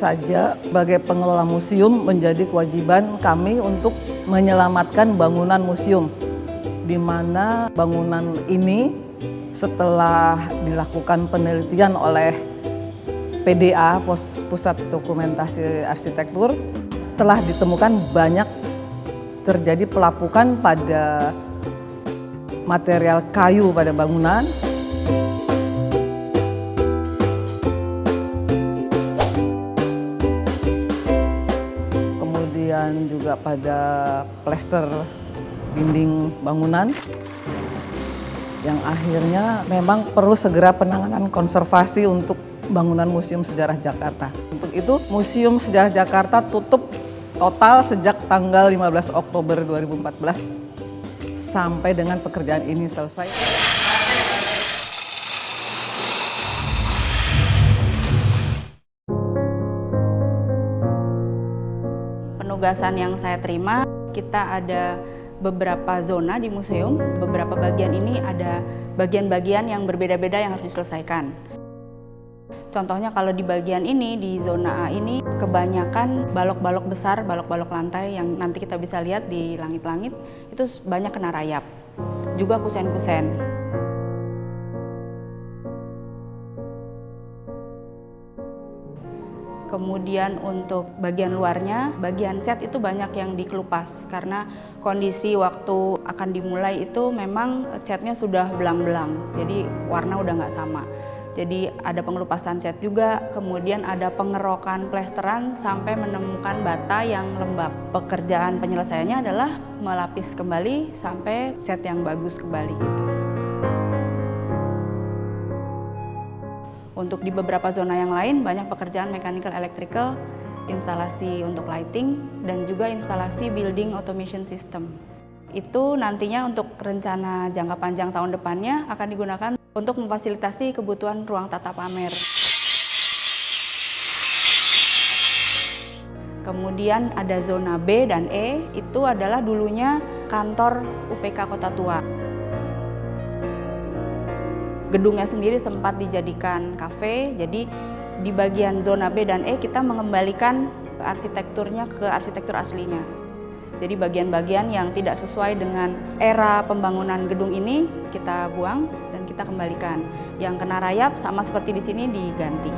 saja sebagai pengelola museum menjadi kewajiban kami untuk menyelamatkan bangunan museum, di mana bangunan ini setelah dilakukan penelitian oleh PDA, Pusat Dokumentasi Arsitektur, telah ditemukan banyak terjadi pelapukan pada material kayu pada bangunan. Kemudian juga pada plester dinding bangunan, yang akhirnya memang perlu segera penanganan konservasi untuk bangunan Museum Sejarah Jakarta. Untuk itu, Museum Sejarah Jakarta tutup total sejak tanggal 15 Oktober 2014 sampai dengan pekerjaan ini selesai. Penugasan yang saya terima, kita ada beberapa zona di museum, beberapa bagian ini ada bagian-bagian yang berbeda-beda yang harus diselesaikan. Contohnya kalau di bagian ini, di zona A ini, kebanyakan balok-balok besar, balok-balok lantai yang nanti kita bisa lihat di langit-langit, itu banyak kena rayap. Juga kusen-kusen. Kemudian untuk bagian luarnya, bagian cat itu banyak yang dikelupas karena kondisi waktu akan dimulai itu memang catnya sudah belang-belang, jadi warna udah nggak sama. Jadi ada pengelupasan cat juga, kemudian ada pengerokan plesteran sampai menemukan bata yang lembab. Pekerjaan penyelesaiannya adalah melapis kembali sampai cat yang bagus kembali gitu. Untuk di beberapa zona yang lain banyak pekerjaan mechanical electrical, instalasi untuk lighting, dan juga instalasi building automation system. Itu nantinya untuk rencana jangka panjang tahun depannya akan digunakan untuk memfasilitasi kebutuhan ruang tata pamer. Kemudian ada zona B dan E, itu adalah dulunya kantor UPK Kota Tua. Gedungnya sendiri sempat dijadikan kafe, jadi di bagian zona B dan E kita mengembalikan arsitekturnya ke arsitektur aslinya. Jadi bagian-bagian yang tidak sesuai dengan era pembangunan gedung ini kita buang dan kita kembalikan. Yang kena rayap sama seperti di sini diganti.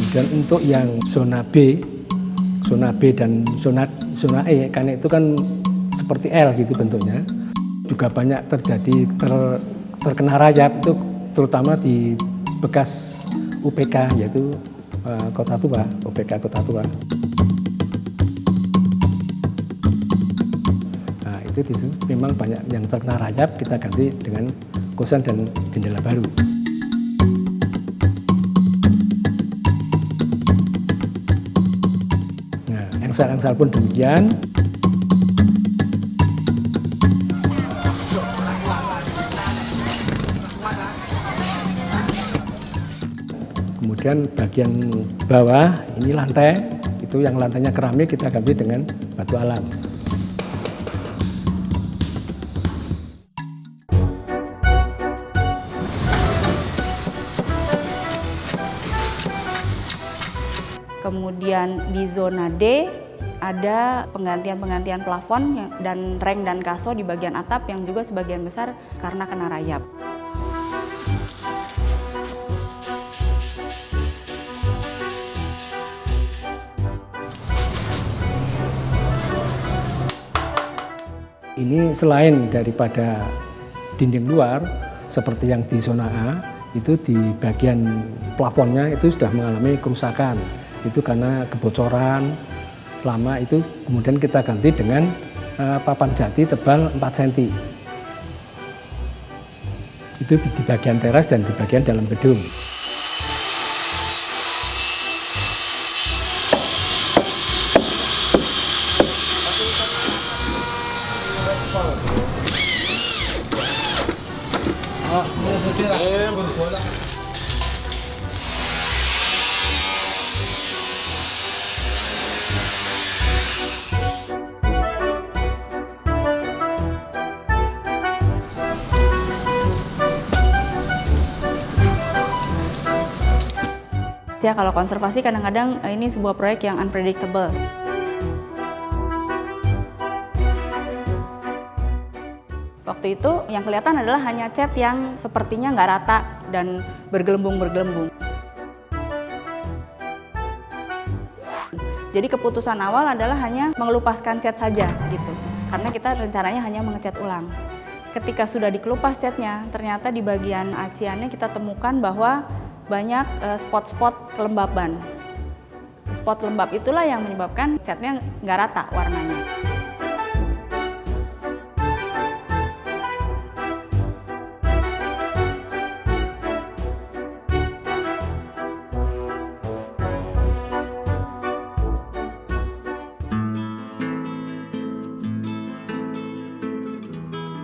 Dan untuk yang zona B dan zona E, karena itu kan seperti L gitu bentuknya, juga banyak terjadi terkena rayap, itu terutama di bekas UPK, yaitu Kota Tua, UPK Kota Tua. Nah, itu di situ memang banyak yang terkena rayap, kita ganti dengan kosan dan jendela baru. Angsal-angsal pun demikian. Kemudian bagian bawah ini lantai, itu yang lantainya keramik kita ganti dengan batu alam. Kemudian di zona D ada penggantian plafon dan reng dan kaso di bagian atap yang juga sebagian besar karena kena rayap. Ini selain daripada dinding luar seperti yang di zona A, itu di bagian plafonnya itu sudah mengalami kerusakan. Itu karena kebocoran lama, itu kemudian kita ganti dengan papan jati tebal 4 cm. Itu di bagian teras dan di bagian dalam gedung. ya, kalau konservasi kadang-kadang ini sebuah proyek yang unpredictable. Waktu itu yang kelihatan adalah hanya cat yang sepertinya nggak rata dan bergelembung-bergelembung. Jadi keputusan awal adalah hanya mengelupaskan cat saja gitu, karena kita rencananya hanya mengecat ulang. Ketika sudah dikelupas catnya, ternyata di bagian aciannya kita temukan bahwa banyak spot-spot kelembaban. Spot lembab itulah yang menyebabkan catnya nggak rata warnanya.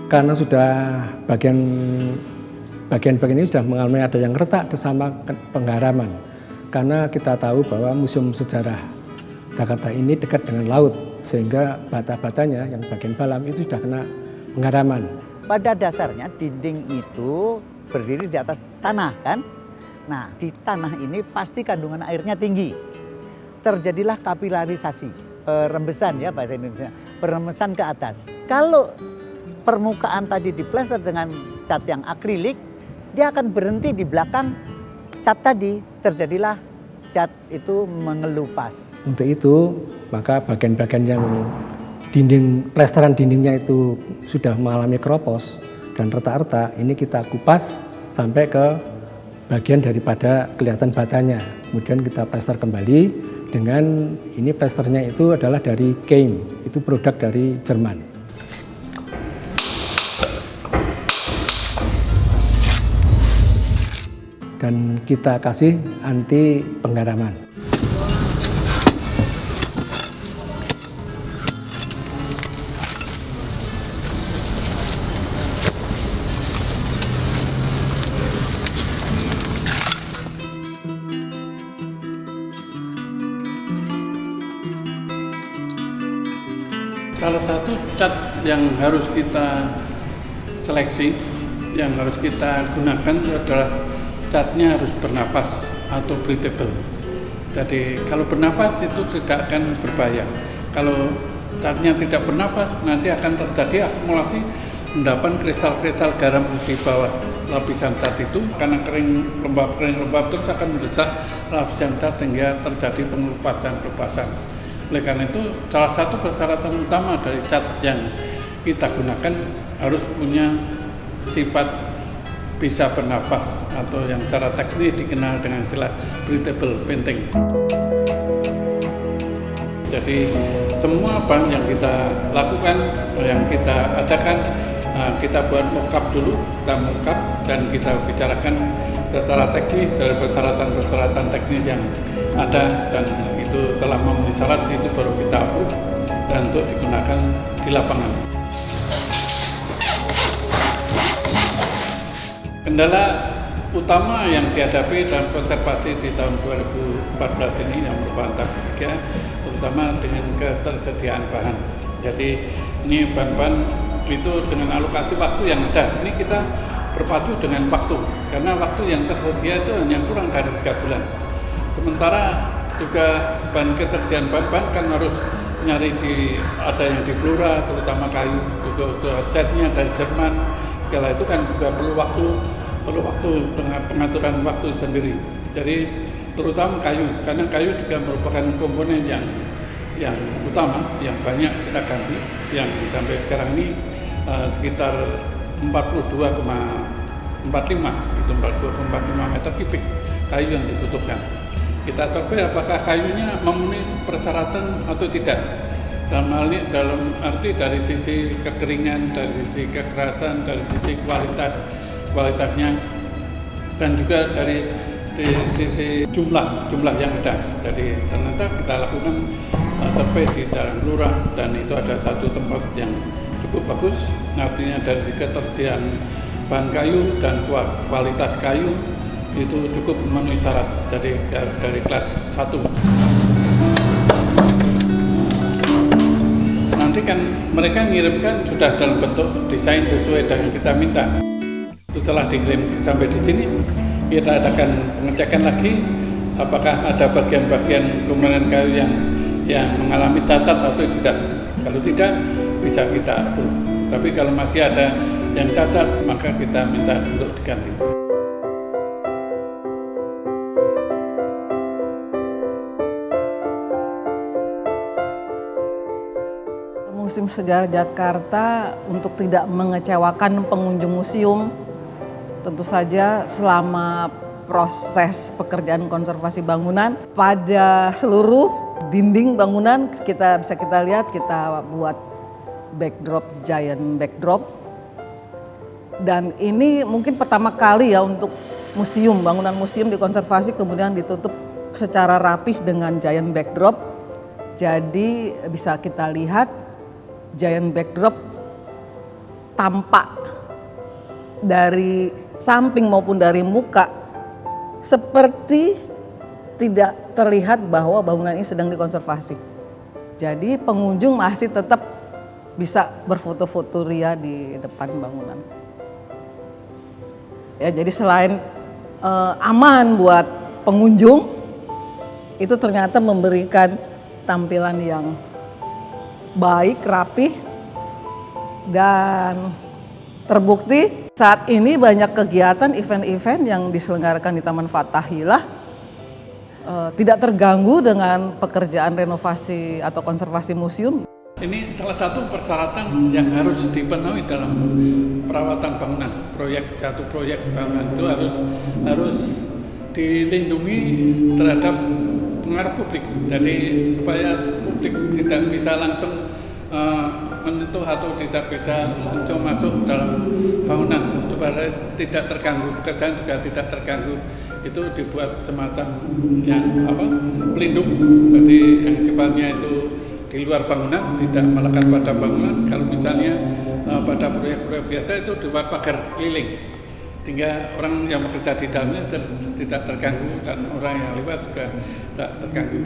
Karena sudah bagian ini sudah mengalami ada yang retak sama penggaraman. Karena kita tahu bahwa Museum Sejarah Jakarta ini dekat dengan laut, sehingga bata-batanya yang bagian dalam itu sudah kena penggaraman. Pada dasarnya dinding itu berdiri di atas tanah kan. Nah, di tanah ini pasti kandungan airnya tinggi. Terjadilah kapilarisasi, rembesan ya bahasa Indonesia, perembesan ke atas. Kalau permukaan tadi diplester dengan cat yang akrilik, dia akan berhenti di belakang cat tadi. Terjadilah cat itu mengelupas. Untuk itu, maka bagian-bagian yang plesteran dindingnya itu sudah mengalami keropos dan retak-retak, ini kita kupas sampai ke bagian daripada kelihatan batanya. Kemudian kita plester kembali dengan ini plesternya itu adalah dari Keim, itu produk dari Jerman. Dan kita kasih anti penggaraman. Salah satu cat yang harus kita seleksi, yang harus kita gunakan adalah catnya harus bernafas atau breathable. Jadi kalau bernafas itu tidak akan berbahaya. Kalau catnya tidak bernafas nanti akan terjadi akumulasi endapan kristal-kristal garam di bawah lapisan cat itu, karena kering lembab terus akan mendesak lapisan cat sehingga terjadi pengelupasan. Oleh karena itu salah satu persyaratan utama dari cat yang kita gunakan harus punya sifat bisa bernafas atau yang secara teknis dikenal dengan istilah breathable painting. Jadi semua bahan yang kita lakukan, yang kita adakan, kita buat mock-up dulu, kita mock-up dan kita bicarakan secara teknis dari persyaratan-persyaratan teknis yang ada, dan itu telah memenuhi syarat, itu baru kita approve dan untuk digunakan di lapangan. Kendala utama yang dihadapi dalam konservasi di tahun 2014 ini yang merupakan tahap ketiga, terutama dengan ketersediaan bahan. Jadi ini bahan-bahan itu dengan alokasi waktu yang ada, ini kita berpacu dengan waktu, karena waktu yang tersedia itu hanya kurang dari 3 bulan. Sementara juga bahan ketersediaan bahan-bahan kan harus nyari ada yang di Blora, terutama kayu, juga catnya dari Jerman. Segala itu kan juga perlu waktu dengan pengaturan waktu sendiri. Jadi terutama kayu, karena kayu juga merupakan komponen yang utama, yang banyak kita ganti, yang sampai sekarang ini sekitar 42,45 meter kubik kayu yang dibutuhkan. Kita survei apakah kayunya memenuhi persyaratan atau tidak. Dalam arti dari sisi kekeringan, dari sisi kekerasan, dari sisi kualitasnya, dan juga dari sisi jumlah yang ada. Jadi ternyata kita lakukan survei di dalam Lurah, dan itu ada satu tempat yang cukup bagus, artinya dari sisi ketersediaan bahan kayu dan kualitas kayu itu cukup memenuhi syarat, jadi dari kelas 1. Nanti kan mereka ngirimkan sudah dalam bentuk desain sesuai dengan kita minta. Setelah dikirim sampai di sini, kita adakan pengecekan lagi apakah ada bagian-bagian komponen kayu yang mengalami cacat atau tidak. Kalau tidak, bisa kita approve. Tapi kalau masih ada yang cacat, maka kita minta untuk diganti. Museum Sejarah Jakarta untuk tidak mengecewakan pengunjung museum, tentu saja selama proses pekerjaan konservasi bangunan pada seluruh dinding bangunan kita lihat kita buat backdrop, giant backdrop, dan ini mungkin pertama kali ya untuk museum, bangunan museum dikonservasi kemudian ditutup secara rapih dengan giant backdrop. Jadi bisa kita lihat giant backdrop tampak dari samping maupun dari muka seperti tidak terlihat bahwa bangunan ini sedang dikonservasi. Jadi pengunjung masih tetap bisa berfoto-foto ria di depan bangunan. Ya, jadi selain aman buat pengunjung, itu ternyata memberikan tampilan yang baik, rapih, dan terbukti saat ini banyak kegiatan event-event yang diselenggarakan di Taman Fathahillah tidak terganggu dengan pekerjaan renovasi atau konservasi museum. Ini salah satu persyaratan yang harus dipenuhi dalam perawatan bangunan. Satu proyek bangunan itu harus dilindungi terhadap pengaruh publik. Jadi supaya publik tidak bisa langsung menyentuh atau tidak bisa langsung masuk dalam bangunan supaya tidak terganggu, pekerjaan juga tidak terganggu. Itu dibuat semacam yang pelindung, jadi yang sifatnya itu di luar bangunan, tidak melekat pada bangunan. Kalau misalnya pada proyek-proyek biasa itu dibuat pagar keliling, sehingga orang yang bekerja di dalamnya tidak terganggu dan orang yang lewat juga tidak terganggu.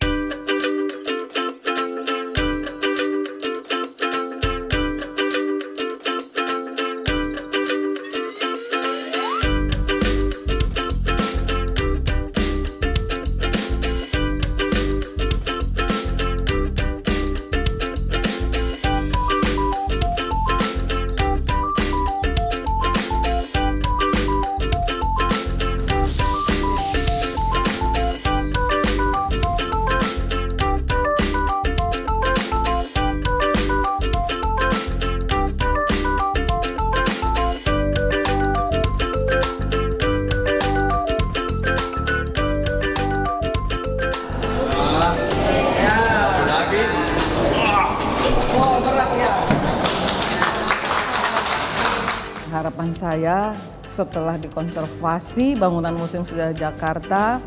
Harapan saya setelah dikonservasi bangunan Museum Sejarah Jakarta,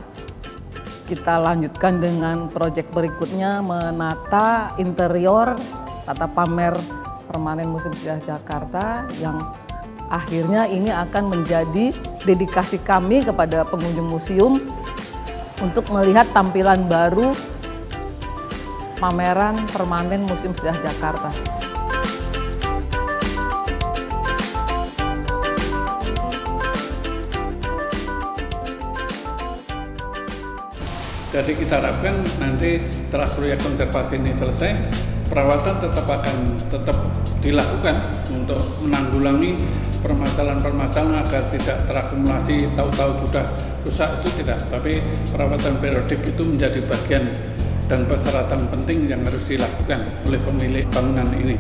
kita lanjutkan dengan proyek berikutnya menata interior tata pamer permanen Museum Sejarah Jakarta yang akhirnya ini akan menjadi dedikasi kami kepada pengunjung museum untuk melihat tampilan baru pameran permanen Museum Sejarah Jakarta. Jadi kita harapkan nanti setelah proyek konservasi ini selesai, perawatan tetap dilakukan untuk menanggulangi permasalahan-permasalahan agar tidak terakumulasi tahu-tahu sudah rusak, itu tidak. Tapi perawatan periodik itu menjadi bagian dan persyaratan penting yang harus dilakukan oleh pemilik bangunan ini.